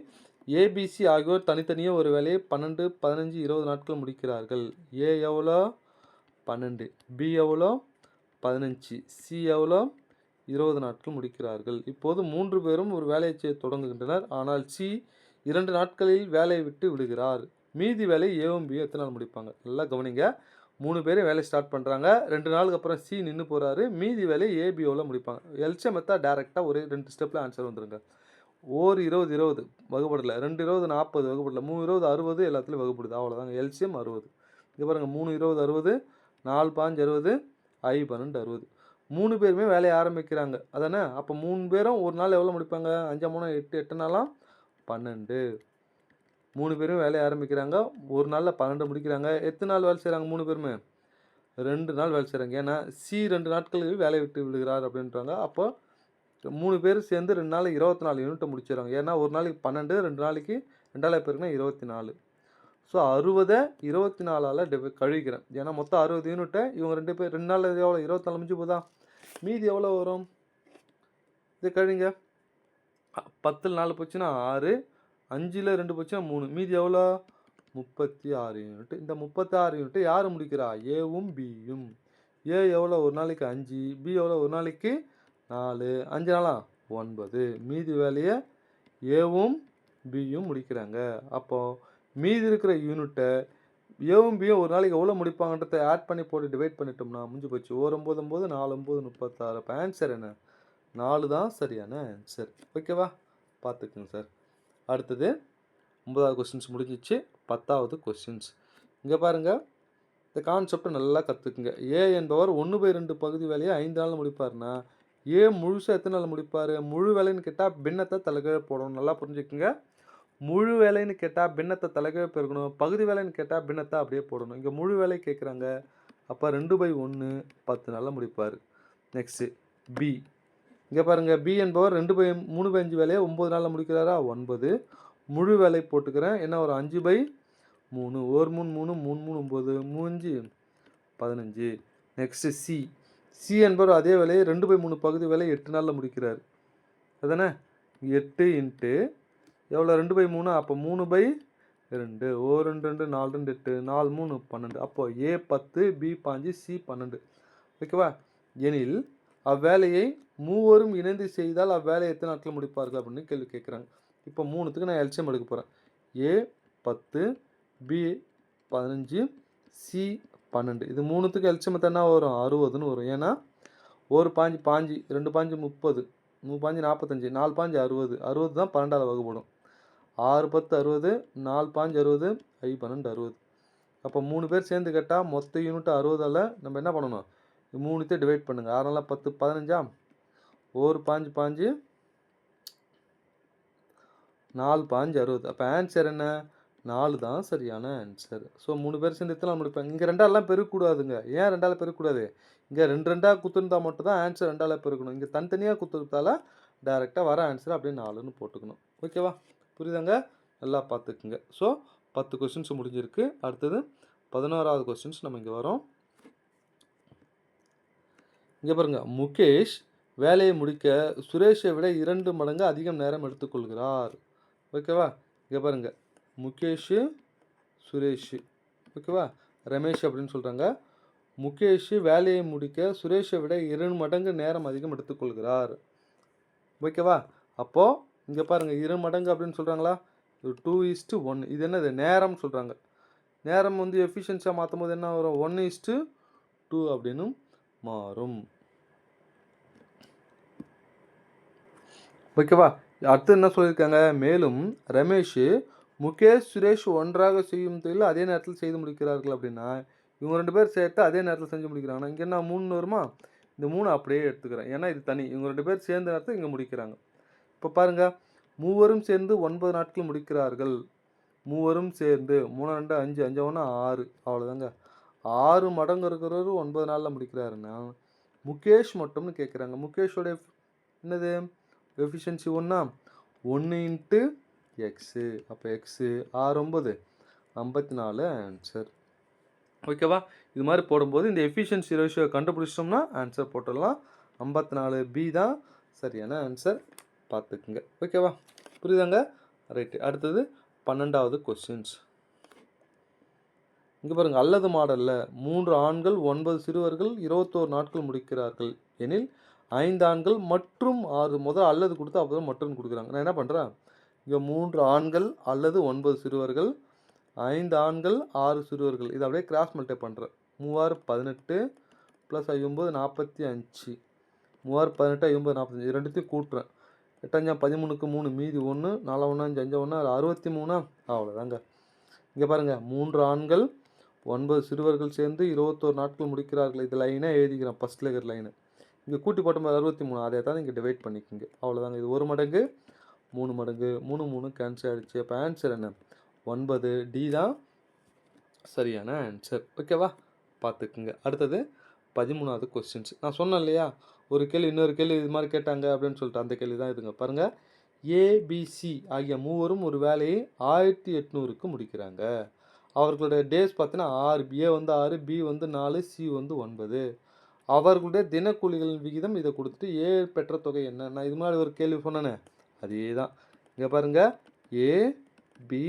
ஏபிசி ஆகியோர் தனித்தனியாக ஒரு வேலையை 12, 15, 20 நாட்கள் முடிக்கிறார்கள். ஏ எவ்வளோ? 12. பி எவ்வளோ? 15. சி எவ்வளோ? 20 நாட்கள் முடிக்கிறார்கள். இப்போது 3 பேரும் ஒரு வேலையை செய்ய தொடங்குகின்றனர். ஆனால் சி 2 நாட்களில் வேலையை விட்டு விடுகிறார். மீதி வேலை ஏவும் பியும் எத்தனை நாள் முடிப்பாங்க? நல்லா கவனிங்க. 3 பேரும் வேலையை ஸ்டார்ட் பண்ணுறாங்க. 2 நாளுக்கு அப்புறம் சி நின்று போகிறாரு. மீதி வேலையை ஏபிஓவில் முடிப்பாங்க. எல்சிஎம் மெத்தா டேரெக்டாக ஒரு 2 ஸ்டெப்பில் ஆன்சர் வந்துருங்க. ஒரு 20 20 வகுப்படலை, 2 20 40 வகுப்படலை, 3 20 60 எல்லாத்துலேயும் வகுப்படுது. அவ்வளோதாங்க. எல்சிஎம் 60. இங்கே பாருங்கள் 3 20 60, 4 5 60, 5 12 60. 3 பேருமே வேலையை ஆரம்பிக்கிறாங்க அதானே? அப்போ 3 பேரும் ஒரு நாள் எவ்வளோ முடிப்பாங்க? 5 3 8 8 நாளாம் 12. 3 பேரும் வேலையை ஆரம்பிக்கிறாங்க. ஒரு நாளில் 12 முடிக்கிறாங்க. எத்தனை நாள் வேலை செய்கிறாங்க 3 பேருமே? 2 நாள் வேலை செய்கிறாங்க. ஏன்னா சி 2 நாட்களுக்கு வேலையை விட்டு விடுகிறார் அப்படின்றாங்க. அப்போ 3 பேர் சேர்ந்து 2 நாள் 24 யூனிட்டை முடிச்சிடறாங்க. ஏன்னா ஒரு நாளைக்கு 12, 2 நாளைக்கு 2ஆல் பேருக்குன்னா 24. ஸோ 60 24ஆல் கழிக்கிறேன். ஏன்னா மொத்தம் 60 யூனிட்டை இவங்க 2 பேர் 2 நாள் எவ்வளோ? 24 முடிஞ்சு போதா? மீதி எவ்வளோ வரும்? இது கழிங்க. 10ல் 4 போச்சுன்னா 6, 5ல் 2 போச்சுன்னா 3, மீதி எவ்வளோ? 36 யூனிட். இந்த 36 யூனிட்டை யார் முடிக்கிறா? ஏவும் பியும். ஏ எவ்வளோ? ஒரு நாளைக்கு 5, பி எவ்வளோ? ஒரு நாளைக்கு 4, 5 நாளா 9. மீதி வேலையை ஏவும் பியும் முடிக்கிறாங்க. அப்போது மீதி இருக்கிற யூனிட்டை ஏவும் பியும் ஒரு நாளைக்கு எவ்வளோ முடிப்பாங்கன்றதை ஆட் பண்ணி போட்டு டிவைட் பண்ணிட்டோம்னா முடிஞ்சு போச்சு. 1 9 9 4 9 36. அப்போ ஆன்சர் என்ன? 4 தான் சரியான ஆன்சர். ஓகேவா? பார்த்துக்குங்க சார். அடுத்தது 9வது கொஸ்டின்ஸ் முடிஞ்சிச்சு. 10வது கொஸ்டின்ஸ் இங்கே பாருங்கள். இந்த கான்செப்டை நல்லா கற்றுக்குங்க. ஏ என்பவர் 1/2 பகுதி வேலையை 5 நாளில் முடிப்பார்னா ஏ முழுசாக எத்தனை நாள் முடிப்பார்? முழு வேலைன்னு கேட்டால் பின்னத்தை தலைகீழ போடணும். நல்லா புரிஞ்சுக்குங்க. முழு வேலைன்னு கேட்டால் பின்னத்தை தலைகீழ பெருக்கணும். பகுதி வேலைன்னு கேட்டால் பின்னத்தை அப்படியே போடணும். இங்கே முழு வேலை கேட்குறாங்க. அப்போ 2/1 10 நாளில் முடிப்பார். Next b. இங்கே பாருங்கள், பி என்பவர் 3/5 வேலையை 9 நாளில் முடிக்கிறாரா? 9. முழு வேலை போட்டுக்கிறேன். என்ன ஒரு 5/3, 1 3 3 3 9, 3 15. Next C. சி என்பவர் அதே வேலையை 2/3 பகுதி வேலையை 8 நாளில் முடிக்கிறார். அதானே? 8 இன்ட்டு எவ்வளோ? 2/3. அப்போ 3/2. 1 2 2 4 2 8, 4 3 12. அப்போ ஏ 10, பி 5, சி 12. ஓகேவா? எனில் அவ்வேலையை மூவரும் இணைந்து செய்தால் அவ்வேலையை எத்தனை நாட்கள் முடிப்பார்கள் அப்படின்னு கேள்வி கேட்குறாங்க. இப்போ 3த்துக்கு நான் எல்சிஎம் எடுக்க போகிறேன். ஏ 10, பி 15, சி 12. இது 3த்துக்கு எல்சிஎம் என்ன வரும்? 60ன்னு வரும். ஏன்னா 1 5 5, 2 5 30, 3 5 45, 4 5 60. 60 தான் 12ஆல் வகுப்படும். 6 10 60, 4 5 60, 5 12 60. அப்போ 3 பேர் சேர்ந்து கேட்டால் மொத்த யூனிட் 60ஆல் நம்ம என்ன பண்ணணும்? 3த்தையும் டிவைட் பண்ணுங்கள். 6 நாள் 10 15ஆ? 1 5 5, 4 5 60. அப்போ ஆன்சர் என்ன? 4 தான் சரியான ஆன்சர். ஸோ 3 பேர் சேர்ந்து எத்தனை நாள் முடிப்பாங்க? இங்கே 2ஆலாம் பெருக்கக்கூடாதுங்க. ஏன் 2ஆல் பெருக்கக்கூடாது? இங்கே 2 2ஆக குத்துருந்தா மட்டும் தான் ஆன்சர் 2ஆல் பெருக்கணும். இங்கே தனித்தனியாக குத்துறதால டேரெக்டாக வர ஆன்சர் அப்படியே 4ன்னு போட்டுக்கணும். ஓகேவா? புரியுதாங்க? நல்லா பார்த்துக்குங்க. ஸோ 10 கொஸ்டின்ஸ் முடிஞ்சிருக்கு. அடுத்தது 11வது கொஸ்டின்ஸ் நம்ம இங்கே வரோம். இங்கே பாருங்கள், முகேஷ் வேலையை முடிக்க சுரேஷை விட 2 மடங்கு அதிகம் நேரம் எடுத்துக்கொள்கிறார். ஓகேவா? இங்கே பாருங்கள், முகேஷு சுரேஷு. ஓகேவா? ரமேஷ் அப்படின்னு சொல்கிறாங்க. முகேஷ் வேலையை முடிக்க சுரேஷை விட 2 மடங்கு நேரம் அதிகம் எடுத்துக்கொள்கிறார். ஓகேவா? அப்போது இங்கே பாருங்கள், 2 மடங்கு அப்படின்னு சொல்கிறாங்களா? 2:1. இது என்னது? நேரம் சொல்கிறாங்க. நேரம் வந்து எஃபிஷியன்சியாக மாற்றும் போது என்ன வரும்? 1:2 அப்படின்னு மாறும். ஓகேவா? அடுத்து என்ன சொல்லியிருக்காங்க? மேலும் ரமேஷ் முகேஷ், சுரேஷ் ஒன்றாக செய்யும் தொழில் அதே நேரத்தில் செய்து முடிக்கிறார்கள் அப்படின்னா, இவங்க 2 பேர் சேர்த்து அதே நேரத்தில் செஞ்சு முடிக்கிறாங்கன்னா, இங்க என்ன 3ன்னு வருமா? இந்த 3 அப்படியே எடுத்துக்கிறேன். ஏன்னா இது தனி. இவங்க 2 பேர் சேர்ந்த நேரத்துல இங்க முடிக்கிறாங்க. இப்ப பாருங்க, மூவரும் சேர்ந்து 9 நாட்கள் முடிக்கிறார்கள். மூவரும் சேர்ந்து 3 2 5 5 1 6 அவ்வளோதாங்க. 6 மடங்கு இருக்கிறவரு 9 நாள்ல முடிக்கிறாருன்னா, முகேஷ் மட்டும்னு கேட்குறாங்க. முகேஷோட என்னது? Efficiency 1 1 into x. அப்போ எக்ஸு 6 9 54 ஆன்சர். ஓகேவா? இது மாதிரி போடும்போது இந்த எஃபிஷியன்சி ரேஷியோ கண்டுபிடிச்சிட்டோம்னா ஆன்சர் போட்டுடலாம். 54 பி தான் சரியான ஆன்சர். பார்த்துக்குங்க. ஓகேவா? புரியுதாங்க? ரைட்டு. அடுத்தது 12வது கொஸ்டின்ஸ். இங்கே பாருங்கள், அல்லது மாடலில் 3 ஆண்கள் 9 சிறுவர்கள் 21 நாட்கள் முடிக்கிறார்கள் எனில் 5 ஆண்கள் மற்றும் 6 முதல் அல்லது கொடுத்து அப்புறம் மற்றும் கொடுக்குறாங்க. நான் என்ன பண்ணுறேன், இங்கே 3 ஆண்கள் அல்லது 9 சிறுவர்கள், 5 ஆண்கள் 6 சிறுவர்கள், இதை அப்படியே கிராஸ் மல்டிப்ளை பண்ணுறேன். 3 18 ப்ளஸ் 9 45, 3 18 50 45, இது ரெண்டுத்தையும் கூட்டுறேன். 8 13க்கு 3 மீதி 1, 4 1 5 5 1 63. அவ்வளோதாங்க. இங்கே பாருங்கள், 3 ஆண்கள் 9 சிறுவர்கள் சேர்ந்து 21 நாட்கள் முடிக்கிறார்கள். இது லைனாக எழுதிக்கிறேன், ஃபஸ்ட்டில் இருக்கிற லைனு. இங்கே கூட்டி போட்டோம் 63, அதே தான் இங்கே டிவைட் பண்ணிக்கோங்க. அவ்வளோதாங்க. இது 1 மடங்கு 3 மடங்கு 3 3 கேன்சல் ஆகிடுச்சு. அப்போ ஆன்சர் என்ன? 9. டி தான் சரியான ஆன்சர். ஓகேவா? பார்த்துக்குங்க. அடுத்தது 13வது கொஸ்டின்ஸ். நான் சொன்னேன் இல்லையா, ஒரு கேள்வி இன்னொரு கேள்வி இது மாதிரி கேட்டாங்க அப்படின்னு சொல்லிட்டு, அந்த கேள்வி தான் இதுங்க. பாருங்கள், ஏபிசி ஆகிய மூவரும் ஒரு வேலையை 1800க்கு முடிக்கிறாங்க. அவர்களுடைய டேஸ் பார்த்தீங்கன்னா 6, ஏ வந்து 6, பி வந்து 4, சி வந்து 9. அவர்களுடைய தினக்கூலிகளின் விகிதம் இதை கொடுத்துட்டு ஏ பெற்ற தொகை என்ன? நான் இது மாதிரி ஒரு கேள்வி சொன்னேனே, அதே தான். இங்கே பாருங்கள், ஏ பி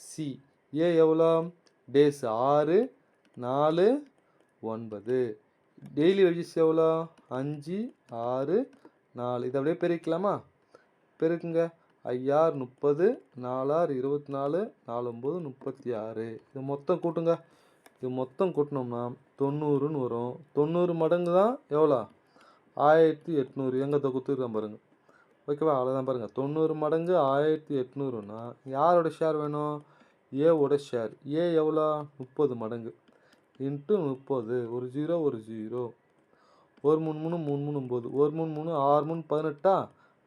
சி. ஏ எவ்வளோ? டேஸ் 6 4 9. டெய்லி வேஜஸ் எவ்வளோ? 5 6 4. இதை அப்படியே பெருக்கலாமா? பெருக்குங்க. 5 30, 4 24, 4 9 36. இது மொத்தம் கூட்டுங்க. இது மொத்தம் கூட்டினோம்னா 90ன்னு வரும். 90 மடங்கு தான் எவ்வளோ? 1800. எங்கே கொடுத்துருக்கேன் பாருங்கள். ஓகேவா? அவ்வளோதான். பாருங்கள், 90 மடங்கு 1800ன்னா யாரோட ஷேர் வேணும்? ஏவோட ஷேர். ஏ எவ்வளோ? 30 மடங்கு இன்ட்டு 30. ஒரு 0 ஒரு 0. 1 3 3 3 3 9. 1 3 3 6 3 18.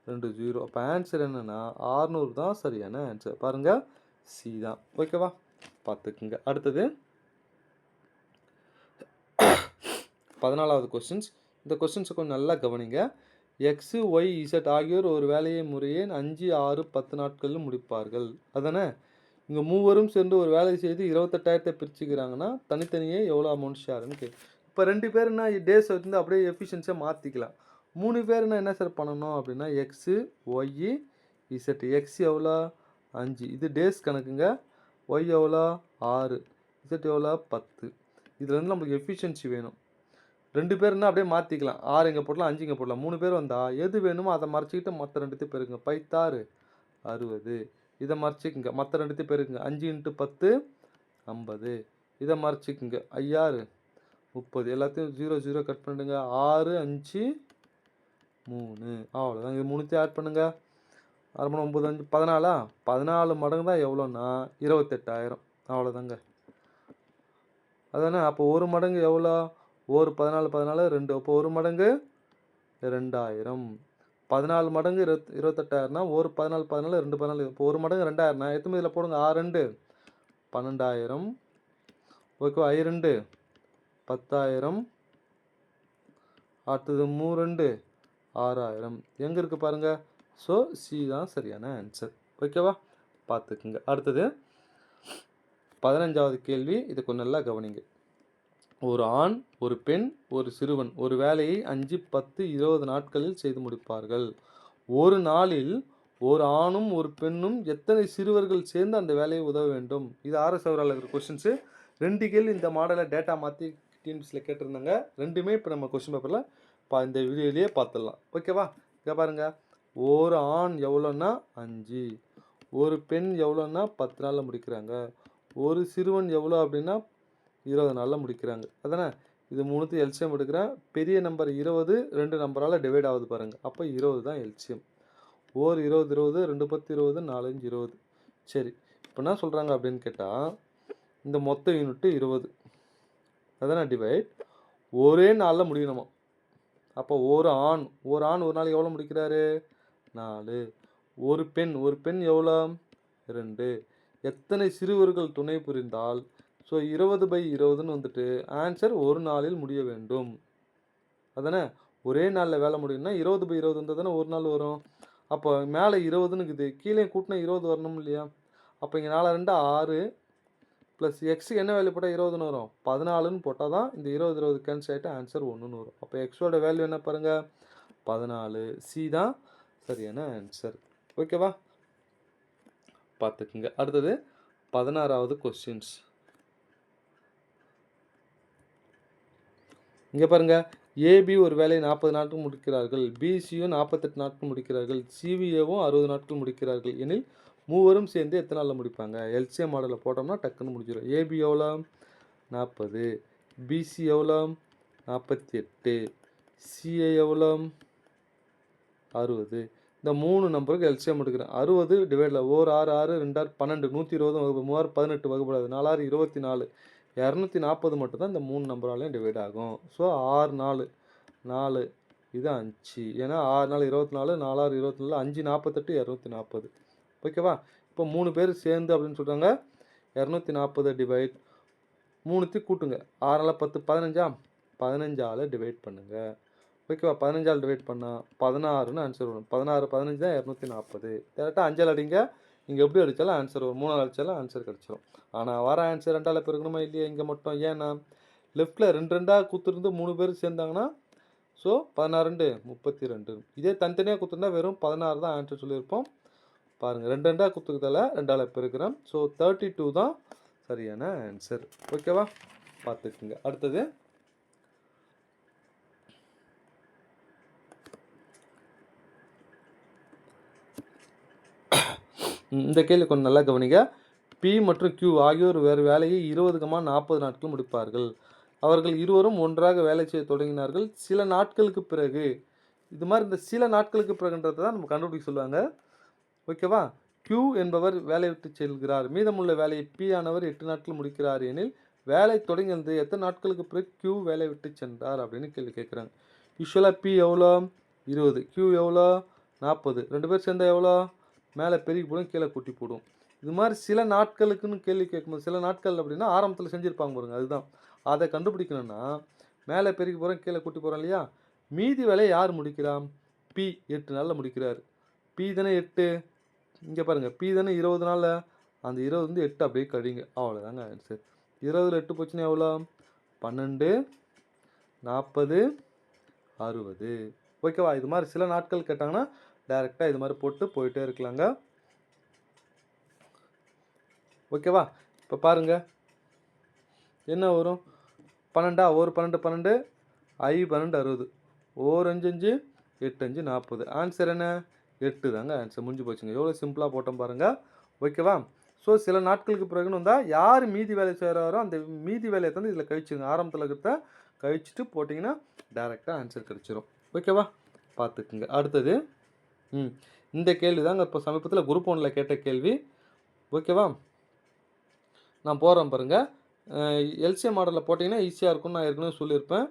2 0. அப்போ ஆன்சர் என்னென்னா 600 தான் சரியான ஆன்சர். பாருங்கள், சி தான். ஓகேவா? பார்த்துக்குங்க. அடுத்தது 14வது கொஸ்டின்ஸ். இந்த கொஸ்டின்ஸை கொஞ்சம் நல்லா கவனிங்க. எக்ஸு ஒய் இசட் ஆகியோர் ஒரு வேலையை முறையே 5 6 10 நாட்களில் முடிப்பார்கள். அதானே? இங்கே மூவரும் சேர்ந்து ஒரு வேலை செய்து 28,000 பிரிச்சுக்கிறாங்கன்னா தனித்தனியே எவ்வளோ அமௌண்ட் ஷேர்னு கேட்கு. இப்போ 2 பேருன்னா டேஸ் வந்து அப்படியே எஃபிஷியன்சியாக மாற்றிக்கலாம். 3 பேருனா என்ன சார் பண்ணணும் அப்படின்னா, எக்ஸு ஒய் இசட். எக்ஸ் எவ்வளோ? 5. இது டேஸ் கணக்குங்க. ஒய் எவ்வளோ? 6. இசட் எவ்வளோ? 10. இதில் வந்து நம்மளுக்கு எஃபிஷியன்சி வேணும். 2 பேருன்னா அப்படியே மாற்றிக்கலாம். 6 இங்கே போடலாம், 5 இங்கே போடலாம். 3 பேர் வந்தால் எது வேணுமோ அதை மறைச்சிக்கிட்டு மற்ற 2த்தையும் பெருக்குங்க. 5 60. இதை மறைச்சிக்குங்க. மற்ற 2த்தையும் பெருக்குங்க. 5 × 10 50. இதை மறைச்சிக்குங்க. 5 30. எல்லாத்தையும் 0 0 கட் பண்ணிடுங்க. 6 5 3. அவ்வளோதான். இது 3த்தையும் ஆட் பண்ணுங்க. 6 9 5 14. 14 மடங்கு தான் எவ்வளோன்னா 28,000. அவ்வளோதாங்க. அதானே? அப்போ ஒரு மடங்கு எவ்வளோ? ஒரு 14 14 2. அப்போ ஒரு மடங்கு 2000. 14 மடங்கு 28,000னா ஒரு 14 14 2 14. இப்போ ஒரு மடங்கு 2000னா எத்தனை இதில் போடுங்க. 6 2 12,000. ஓகேவா? 5 2 10,000. அடுத்தது 3 2 6000. எங்கே இருக்குது பாருங்கள். ஸோ சி தான் சரியான ஆன்சர். ஓகேவா? பார்த்துக்குங்க. அடுத்தது 15வது கேள்வி. இதை கொஞ்சம் நல்லா கவனிங்க. ஒரு ஆண் ஒரு பெண் ஒரு சிறுவன் ஒரு வேலையை 5 10 20 நாட்களில் செய்து முடிப்பார்கள். ஒரு நாளில் ஒரு ஆணும் ஒரு பெண்ணும் எத்தனை சிறுவர்கள் சேர்ந்து அந்த வேலையை உதவ வேண்டும்? இது RS அவரால் இருக்கிற கொஸ்டின்ஸு. 2 கேள்வி இந்த மாடலை டேட்டா மாற்றி டிஎன்பிஎஸ்சியில் கேட்டிருந்தாங்க. 2மே இப்போ நம்ம கொஸ்டின் பேப்பரில் இந்த வீடியோலேயே பார்த்துடலாம். ஓகேவா? இங்கே பாருங்கள், ஒரு ஆண் எவ்வளோன்னா 5, ஒரு பெண் எவ்வளோன்னா 10 நாளில் முடிக்கிறாங்க, ஒரு சிறுவன் எவ்வளோ அப்படின்னா 20 நாளில் முடிக்கிறாங்க. அதானே? இது 3த்தையும் எல்சிஎம் எடுக்கிறேன். பெரிய நம்பர் 20 2 நம்பரால் டிவைட் ஆகுது பாருங்கள். அப்போ 20 தான் எல்சிஎம். ஒரு 20 20 2 10 20 4 5 20. சரி, இப்போ இப்போ என்ன சொல்கிறாங்க அப்படின்னு கேட்டால், இந்த மொத்த யூனிட்டு 20. அதானே டிவைட் ஒரே நாளில் முடியணுமா. அப்போ ஒரு ஆண் ஒரு நாள் எவ்வளோ முடிக்கிறாரு? 4. ஒரு பெண் எவ்வளோ? 2. எத்தனை சிறுவர்கள் துணை புரிந்தால்? ஸோ 20/20ன்னு வந்துட்டு ஆன்சர் ஒரு நாளில் முடிய வேண்டும். அதானே ஒரே நாளில் வேலை முடியும்னா 20/20 இருந்தால் தானே ஒரு நாள் வரும். அப்போ மேலே 20ன்னு இருக்குது, கீழே கூட்டினா 20 வரணும் இல்லையா? அப்போ இங்கே 4 2 6 ப்ளஸ் எக்ஸுக்கு என்ன வேல்யூ போட்டால் 20ன்னு வரும்? 14ன்னு போட்டால் தான் இந்த 20 கேன்சல் ஆகிட்டு ஆன்சர் 1ன்னு வரும். அப்போ எக்ஸோட வேல்யூ என்ன பாருங்கள்? 14. சி தான் சரியான ஆன்சர். ஓகேவா? பார்த்துக்குங்க. அடுத்தது 16வது கொஸ்டின்ஸ். இங்கே பாருங்கள், ஏபி ஒரு வேலையை 40 நாட்கள் முடிக்கிறார்கள், பிசியும் 48 நாட்கள் முடிக்கிறார்கள், சிவிஏவும் 60 நாட்கள் முடிக்கிறார்கள் எனில் மூவரும் சேர்ந்து எத்தனை நாளில் முடிப்பாங்க? எல்சிஎம் மாடலில் போட்டோம்னா டக்குன்னு முடிச்சிடும். ஏபி எவ்வளோ? 40. பிசி எவ்வளோ? 48. சிஏ எவ்வளோ? 60. இந்த 3 நம்பருக்கு எல்சிஎம் எடுக்கிறேன். 60 டிவைடில் 1 6 6 2 6 12 120 வகுப்பு 3 18 வகுப்படாது 4 6 24 240 மட்டும்தான் இந்த 3 நம்பராலையும் டிவைட் ஆகும். ஸோ 6 4 4 இது 5. ஏன்னா 6 4 24 4 6 24 5 48 240. ஓகேவா? இப்போ 3 பேர் சேர்ந்து அப்படின்னு சொல்கிறாங்க. 240 டிவைட் 3த்தையும் கூட்டுங்க. 6 4 10 15ஆ? 15ஆல் டிவைட் பண்ணுங்கள். ஓகேவா? 15ஆல் டிவைட் பண்ணால் 16ன்னு ஆன்சர் வரும். 16 15 தான் 240. டேரெக்டாக 5ஆல் அடிங்க. இங்கே எப்படி அடித்தாலும் ஆன்சர் வரும். 3ஆல் அடித்தாலும் ஆன்சர் கிடச்சிரும். ஆனால் வர ஆன்சர் 2ஆல் பெருக்கணுமா இல்லையா? இங்கே மட்டும் ஏன்னா லெஃப்ட்டில் 2 2ஆக குத்துருந்து 3 பேர் சேர்ந்தாங்கன்னா ஸோ 16 32. இதே தனித்தனியாக குத்துருந்தா வெறும் 16 தான் ஆன்சர் சொல்லியிருப்போம். பாருங்கள் 2 2ஆக குத்துக்கிறதால 2ஆல் பெருக்கிறோம். ஸோ 32 தான் சரியான ஆன்சர். ஓகேவா? பார்த்துக்குங்க. அடுத்தது இந்த கேள்வி கொஞ்சம் நல்லா கவனிங்க. பி மற்றும் கியூ ஆகியோர் வேறு வேலையை 20,40 நாட்கள் முடிப்பார்கள். அவர்கள் இருவரும் ஒன்றாக வேலை செய்ய தொடங்கினார்கள். சில நாட்களுக்கு பிறகு, இது மாதிரி இந்த சில நாட்களுக்கு பிறகுன்றதை தான் நம்ம கண்டுபிடிக்க சொல்லுவாங்க. ஓகேவா? கியூ என்பவர் வேலை விட்டு செல்கிறார். மீதமுள்ள வேலையை பி ஆனவர் 8 நாட்கள் முடிக்கிறார் எனில் வேலை தொடங்கினது எத்தனை நாட்களுக்கு பிறகு கியூ வேலை விட்டு சென்றார் அப்படின்னு கேள்வி கேட்குறாங்க. யூஸ்வலாக பி எவ்வளோ? 20. கியூ எவ்வளோ? 40. 2 பேர் சேர்ந்தால் எவ்வளோ? மேலே பெருகி போடும், கீழே கூட்டி போடும். இது மாதிரி சில நாட்களுக்குன்னு கேள்வி கேட்கும்போது சில நாட்கள் அப்படின்னா ஆரம்பத்தில் செஞ்சுருப்பாங்க பாருங்க, அதுதான். அதை கண்டுபிடிக்கணும்னா மேலே பெருகி போகிறோம், கீழே கூட்டி போகிறோம் இல்லையா? மீதி வேலையை யார் முடிக்கிறான்? பி 8 நாளில் முடிக்கிறார். பி தானே 8. இங்கே பாருங்கள், பி தானே 20 நாளில். அந்த 20 8 அப்படியே கழிங்க. அவ்வளோதாங்க ஆன்சர். 20ல் 8 போச்சுன்னா எவ்வளோ? 12 40 60. ஓகேவா? இது மாதிரி சில நாட்கள் கேட்டாங்கன்னா டைரெக்டாக இது மாதிரி போட்டு போயிட்டே இருக்கலாங்க. ஓகேவா? இப்போ பாருங்கள் என்ன வரும்? 12 ஒரு 12 12 ஐ 12 60 ஓர் 5 5 8 5 40. ஆன்சர் என்ன? 8 தாங்க ஆன்சர். முடிஞ்சு போச்சுங்க. எவ்வளோ சிம்பிளாக போட்டோம் பாருங்கள். ஓகேவா? ஸோ சில நாட்களுக்கு பிறகுன்னு வந்தால் யார் மீதி வேலை செய்கிறாரோ அந்த மீதி வேலையை தந்து இதில் கழிச்சுங்க. ஆரம்பத்தில் இருக்கிறத கழிச்சுட்டு போட்டிங்கன்னா டைரெக்டாக ஆன்சர் கிடச்சிரும். ஓகேவா? பார்த்துக்குங்க. அடுத்தது இந்த கேள்வி தாங்க இப்போ சமீபத்தில் குரூப் 1ல் கேட்ட கேள்வி. ஓகேவா? நான் போகிறேன் பாருங்கள். எல்சிஎம் மாடலில் போட்டிங்கன்னா ஈஸியாக இருக்கும்னு நான் ஏற்கனவே சொல்லியிருப்பேன்.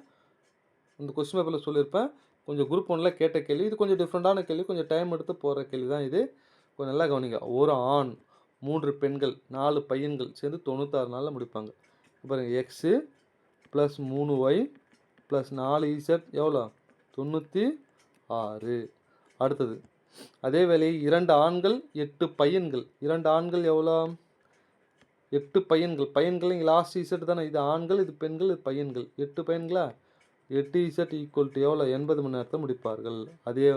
இந்த கொஸ்டின் பேப்பரில் சொல்லியிருப்பேன். கொஞ்சம் குரூப் 1ல் கேட்ட கேள்வி. இது கொஞ்சம் டிஃப்ரெண்ட்டான கேள்வி, கொஞ்சம் டைம் எடுத்து போகிற கேள்வி தான் இது. கொஞ்சம் நல்லா கவனிங்க. ஒரு ஆண் 3 பெண்கள் 4 பையன்கள் சேர்ந்து 96 நாளில் முடிப்பாங்க. பாருங்கள், x plus 3y plus 4z எவ்வளோ? 96. அடுத்தது அதே வேலையை 2 ஆண்கள் 8 பையன்கள். 2 ஆண்கள் எவ்வளோ? 8 பையன்கள். பையன்கள் இங்கே லாஸ்ட் இசட் தானே. இது ஆண்கள், இது பெண்கள், இது பையன்கள். 8 பையன்களா? 8 இசட் ஈக்குவல் டு எவ்வளோ? 80 மணி நேரத்தை முடிப்பார்கள். அதே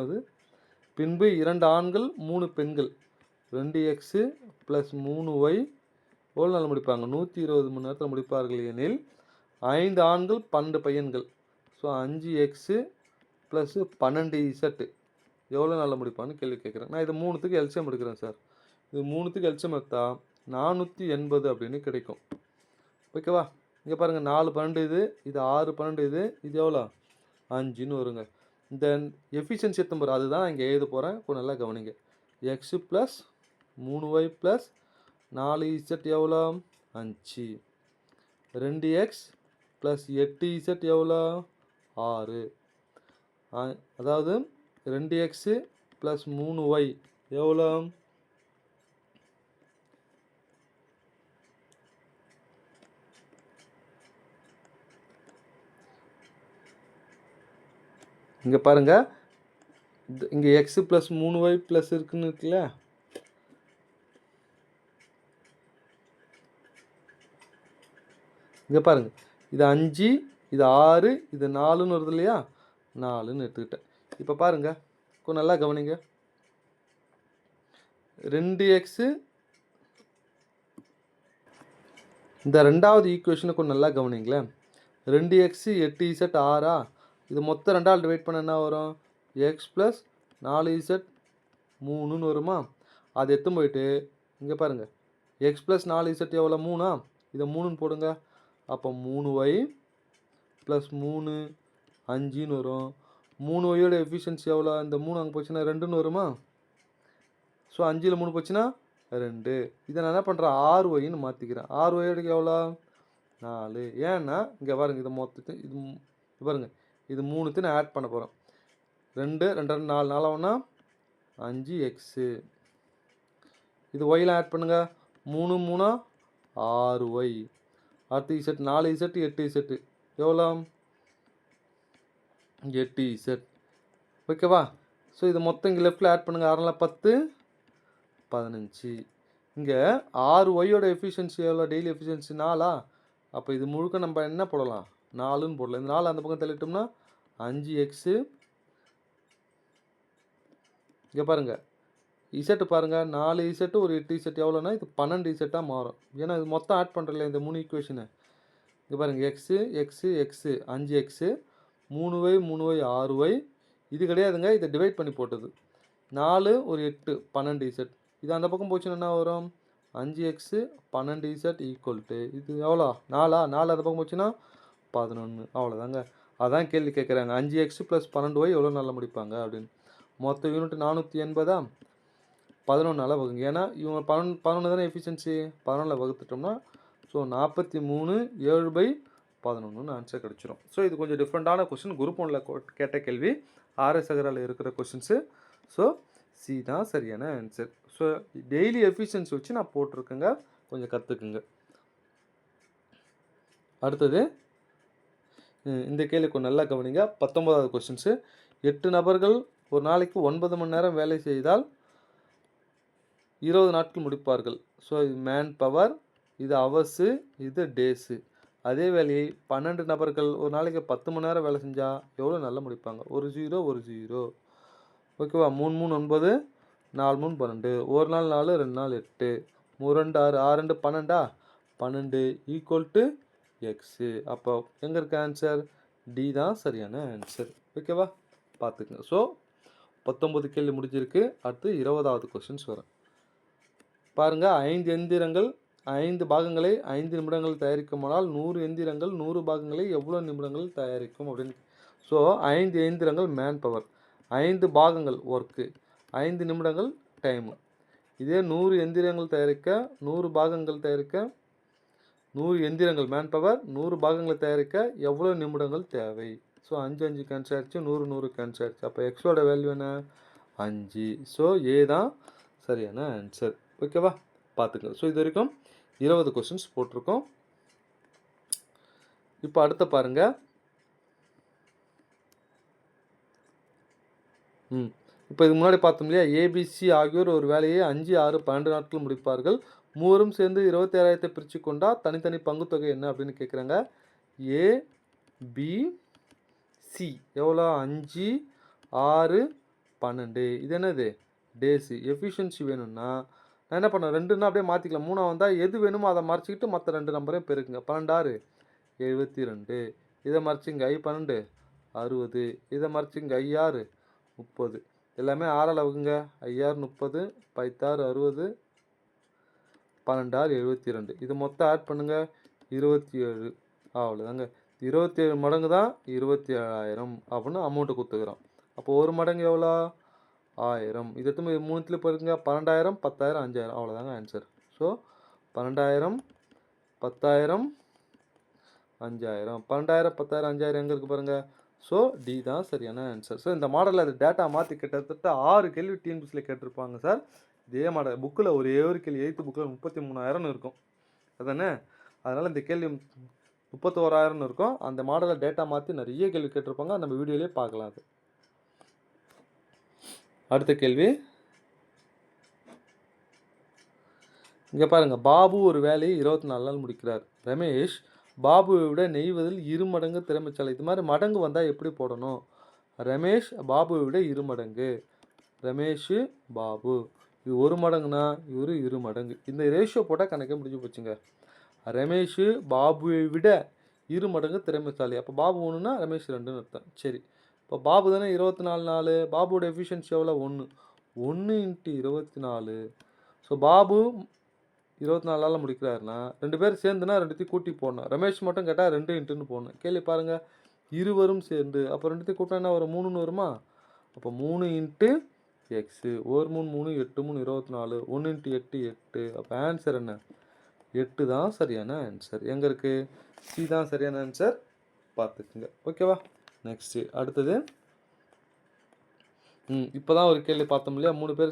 பின்பு 2 ஆண்கள் 3 பெண்கள் 2x ப்ளஸ் 3y எவ்வளோ நாள் முடிப்பாங்க? 120 மணி நேரத்தில் முடிப்பார்கள் எனில் 5 ஆண்கள் 12 பையன்கள். ஸோ 5x ப்ளஸ் 12z எவ்வளோ நாளில் முடிப்பான்னு கேள்வி கேட்குறேன். நான் இது 3த்துக்கு எல்சிஎம் எடுக்கிறேன் சார். இது 3த்துக்கு எல்சிஎம் எடுத்தா 480 அப்படின்னு கிடைக்கும். ஓகேவா? இங்கே பாருங்கள், 4 12 இது 6 12 இது எவ்வளோ? 5ன்னு வருங்க. இந்த எஃபிஷியன்சி எத்தனை பாரு, அதுதான் நான் இங்கே எழுத போகிறேன். கொஞ்சம் நல்லா கவனிங்க. X plus 3y plus 4z எவ்வளோ 5. 2x ப்ளஸ் 8z எவ்வளோ 6. அதாவது 2x ப்ளஸ் 3y எவ்வளோ இங்கே பாருங்கள், இங்கே x ப்ளஸ் 3y ப்ளஸ் இருக்குன்னு இருக்குல்ல, இங்கே பாருங்கள், இது 5, இது 6, இது 4ன்னு வருது இல்லையா, 4ன்னு எடுத்துக்கிட்டேன். இப்போ பாருங்கள், கொஞ்சம் நல்லா கவனிங்க. 2x இந்த ரெண்டாவது ஈக்குவேஷனை கொஞ்சம் நல்லா கவனிங்களேன். 2x 8z 6ஆ, இது மொத்தம் 2ஆல் டிவைட் பண்ண என்ன வரும், x ப்ளஸ் 4z 3ன்னு வருமா. அது எடுத்து போயிட்டு இங்கே பாருங்கள், x ப்ளஸ் 4z எவ்வளோ 3ஆ, இதை 3ன்னு போடுங்க. அப்போ 3y ப்ளஸ் 3 5ன்னு வரும். 3yயோட எஃபிஷியன்சி எவ்வளோ, இந்த 3 அங்கே போச்சுன்னா 2ன்னு வருமா. ஸோ 5ல் 3 போச்சுன்னா 2. இதை நான் என்ன பண்ணுறேன், 6yன்னு மாற்றிக்கிறேன். 6yயோட எவ்வளோ 4. ஏன்னா இங்கே பாருங்கள், இதை மொத்தத்து இது பாருங்கள், இது 3த்தையும் நான் ஆட் பண்ண போகிறேன். 2 2 4 4 ஒன்றா 5x. இது ஒய்லாம் ஆட் பண்ணுங்க, 3 3 6y. அடுத்து z 4z 8z எவ்வளோ 8z. ஓகேவா. ஸோ இது மொத்தம் இங்கே லெஃப்டில் ஆட் பண்ணுங்கள். 6 10 15. இங்கே 6yயோட எஃபிஷியன்சி எவ்வளோ, டெய்லி எஃபிஷியன்சி 4ஆ. அப்போ இது முழுக்க நம்ம என்ன போடலாம், 4ன்னு போடலாம். இந்த 4 அந்த பக்கம் தள்ளிட்டோம்னா 5x. இங்கே பாருங்கள், இசட்டு பாருங்கள், 4z ஒரு 8z எவ்வளோனா இது 12z மாறும். ஏன்னா இது மொத்தம் ஆட் பண்ணுறல இந்த 3 ஈக்குவேஷனு. இங்கே பாருங்கள், x x x 5x, 3y 3y 6y. இது கிடையாதுங்க, இதை டிவைட் பண்ணி போட்டது. 4 ஒரு 8 12z. இது அந்த பக்கம் போச்சுன்னா என்ன வரும், 5x 12z ஈக்குவல் டு இது எவ்வளோ 4ஆ, 4 அந்த பக்கம் போச்சுன்னா 11. அவ்வளோதாங்க. அதான் கேள்வி கேட்குறாங்க, 5x ப்ளஸ் 12y எவ்வளோ நாளில் முடிப்பாங்க அப்படின்னு. மொத்த யூனிட் 480ஆ, 11ஆல் வகுங்க. ஏன்னா இவங்க 11 தானே எஃபிஷியன்சி, 11ல் வகுத்துட்டோம்னா ஸோ 43 7/11 ஆன்சர் கிடச்சிரும். ஸோ இது கொஞ்சம் டிஃப்ரெண்ட்டான கொஸ்டின், குரூப் 1ல் கேட்ட கேள்வி, ஆர்எஸ் அகரால இருக்கிற கொஸ்டின்ஸு. ஸோ சி தான் சரியான ஆன்சர். ஸோ டெய்லி எஃபிஷியன்சி வச்சு நான் போட்டிருக்கேங்க, கொஞ்சம் கற்றுக்குங்க. அடுத்தது இந்த கேள்வி கொஞ்சம் நல்லா கவனிங்க. 19வது கொஸ்டின்ஸு. 8 நபர்கள் ஒரு நாளைக்கு 9 மணி நேரம் வேலை செய்தால் 20 நாட்கள் முடிப்பார்கள். ஸோ இது மேன் பவர், இது ஹவர்ஸு, இது டேஸு. அதே வேலையை 12 நபர்கள் ஒரு நாளைக்கு 10 மணி நேரம் வேலை செஞ்சால் எவ்வளோ நல்லா முடிப்பாங்க. ஒரு 0 ஒரு 0. ஓகேவா. 3 3 9, 4 3 12, ஒரு நாள் 4, 2 நாள் 8, 3 2 6, 6 2 12ஆ, 12 ஈக்குவல் டு எக்ஸு. அப்போ எங்கே இருக்க ஆன்சர், டி தான் சரியான ஆன்சர். ஓகேவா, பார்த்துக்குங்க. ஸோ 19 கேள்வி முடிஞ்சிருக்கு. அடுத்து 20வது கொஸ்டின்ஸ் வரும் பாருங்கள். 5 எந்திரங்கள் 5 பாகங்களை 5 நிமிடங்கள் தயாரிக்குமானால் 100 எந்திரங்கள் 100 பாகங்களை எவ்வளோ நிமிடங்கள் தயாரிக்கும் அப்படின்னு. ஸோ 5 எந்திரங்கள் மேன் பவர், 5 பாகங்கள் ஒர்க்கு, 5 நிமிடங்கள் டைமு. இதே 100 எந்திரங்கள் தயாரிக்க 100 பாகங்கள் தயாரிக்க 100 எந்திரங்கள் மேன் பவர் 100 பாகங்களை தயாரிக்க எவ்வளோ நிமிடங்கள் தேவை. ஸோ 5 5 கேன்சல் ஆகிடுச்சு, 100 100 கேன்சல் ஆகிடுச்சு. அப்போ எக்ஸோட வேல்யூ என்ன 5. ஸோ ஏ தான் சரியான ஆன்சர். ஓகேவா, பார்த்துங்க. ஸோ இது வரைக்கும் 20 கொஸ்டின்ஸ் போட்டிருக்கோம். இப்போ அடுத்த பாருங்கள். இப்போ இதுக்கு முன்னாடி பார்த்தோம் இல்லையா, ஏபிசி ஆகியோர் ஒரு வேலையை 5 6 12 நாட்கள் முடிப்பார்கள். மூவரும் சேர்ந்து 27,000 பிரித்து கொண்டால் தனித்தனி பங்குத்தொகை என்ன அப்படின்னு கேட்குறாங்க. ஏபிசி எவ்வளோ 5 6 12. இது என்னது டேஸு. எஃபிஷியன்சி வேணும்னா நான் என்ன பண்ணேன், 2ன்னா அப்படியே மாற்றிக்கலாம். 3 வந்தால் எது வேணுமோ அதை மறைச்சிக்கிட்டு மற்ற 2 நம்பரையும் பெருக்குங்க. 12 6 72. இதை மறைச்சிங்க ஐ 12 60. இதை மறைச்சிங்க ஐ 6 30. எல்லாமே 6ஆல் வகுங்க. ஐ 6 30, 5 6 60, 12 72. இது மொத்தம் ஆட் பண்ணுங்கள் 27. அவ்வளோதாங்க. 27 மடங்கு தான் 27,000 அப்படின்னு அமௌண்ட்டு கொடுத்துக்கிறோம். அப்போ ஒரு மடங்கு எவ்வளோ 1000. இது 3த்துல பாருங்க 12,000 10,000 5,000. அவ்வளோதாங்க ஆன்சர். ஸோ 12,000 10,000 5,000 12,000 10,000 5,000 எங்கே இருக்குது பாருங்கள். ஸோ டி தான் சரியான ஆன்சர். ஸோ இந்த மாடலில் அது டேட்டா மாற்றி கிட்டத்தட்ட 6 கேள்வி டிஎன்பிஎஸ்சியில் கேட்டிருப்பாங்க சார். இதே மாடல் புக்கில் ஒரே ஒரு கேள்வி 8th புக்கில் 33,000 இருக்கும் அதானே. அதனால் இந்த கேள்வி 31,000 இருக்கும். அந்த மாடலில் டேட்டா மாற்றி நிறைய கேள்வி கேட்டிருப்பாங்க. நம்ம வீடியோலேயே பார்க்கலாம் அது. அடுத்த கேள்வி இங்கே பாருங்கள். பாபு ஒரு வேலையை 24 நாள் முடிக்கிறார். ரமேஷ் பாபுவை விட நெய்வதில் 2 மடங்கு திறமைசாலி. இது மாதிரி மடங்கு வந்தால் எப்படி போடணும்? ரமேஷ் பாபுவை விட 2 மடங்கு. ரமேஷ் பாபு இது 1 மடங்குனா இவர் 2 மடங்கு. இந்த ரேஷியோ போட்டால் கணக்கே முடிஞ்சு போச்சுங்க. ரமேஷ் பாபுவை விட 2 மடங்கு திறமைசாலி. அப்போ பாபு 1னா ரமேஷ் 2ன்னு அர்த்தம். சரி, இப்போ பாபு தானே 24 நாள். பாபுவோட எஃபிஷியன்சி எவ்வளோ? 1 × 24. ஸோ பாபு 24 நாளில் முடிக்கிறாருன்னா 2 பேர் சேர்ந்துனா 2த்தையும் கூட்டி போடணும். ரமேஷ் மட்டும் கேட்டால் 2 × போடணும். கேள்வி பாருங்கள். இருவரும் சேர்ந்து அப்போ 2த்தையும் கூட்டினா என்ன வரும்? 3ன்னு வருமா? அப்போ 3 × x 1 3 3 8 3 24 1 × 8 8. அப்போ ஆன்சர் என்ன? 8 தான் சரியான ஆன்சர். எங்கே இருக்குது? சி தான் சரியான ஆன்சர். பார்த்துக்குங்க. ஓகேவா? நெக்ஸ்ட்டு அடுத்தது இப்போ தான் ஒரு கேள்வி பார்த்தோம் இல்லையா? 3 பேர்